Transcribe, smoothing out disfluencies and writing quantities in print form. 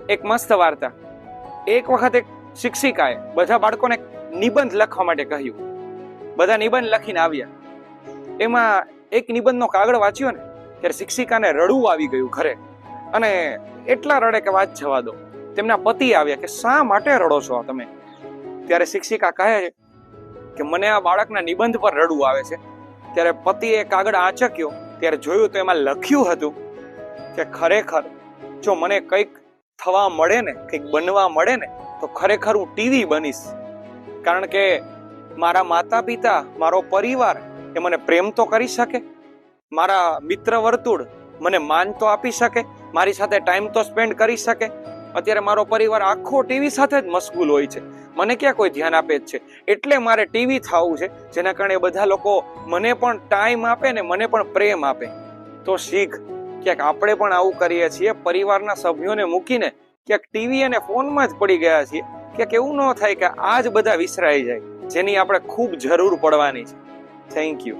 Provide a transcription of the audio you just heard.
એક મસ્ત વાર્તા. એક વખત એક શિક્ષિકાએ બધા બાળકોને નિબંધ લખવા માટે કહ્યું. બધા નિબંધ લખીને આવ્યા. એમાં એક નિબંધનો કાગળ વાંચ્યો ને ત્યારે શિક્ષિકાને રડવું આવી ગયું ઘરે, અને એટલા રડે કે વાત જવા દો. તેમના પતિ આવ્યા કે શા માટે રડો છો તમે? ત્યારે શિક્ષિકા કહે છે કે મને આ બાળકના નિબંધ પર રડવું આવે છે. ત્યારે પતિએ કાગળ આંચક્યો ત્યારે જોયું તો એમાં લખ્યું હતું કે ખરેખર જો મને કંઈક થવા મળે ને, કંઈક બનવા મળે ને, તો ખરેખર હું ટીવી બનીશ. કારણ કે મારા માતા પિતા, મારો પરિવાર એ મને પ્રેમ તો કરી શકે, મારા મિત્ર વર્તુળ મને માન તો આપી શકે, મારી સાથે ટાઈમ તો સ્પેન્ડ કરી શકે. અત્યારે મારો પરિવાર આખો ટીવી સાથે જ મશગુલ હોય છે, મને ક્યાં કોઈ ધ્યાન આપે જ છે. એટલે મારે ટીવી થવું છે, જેના કારણે બધા લોકો મને પણ ટાઈમ આપે ને મને પણ પ્રેમ આપે. તો શીખ, ક્યાંક આપણે પણ આવું કરીએ છીએ, પરિવારના સભ્યોને મૂકીને ક્યાંક ટીવી અને ફોનમાં જ પડી ગયા છીએ. ક્યાંક એવું ન થાય કે આ જ બધા વિસરાઈ જાય, જેની આપણે ખૂબ જરૂર પડવાની છે. Thank you.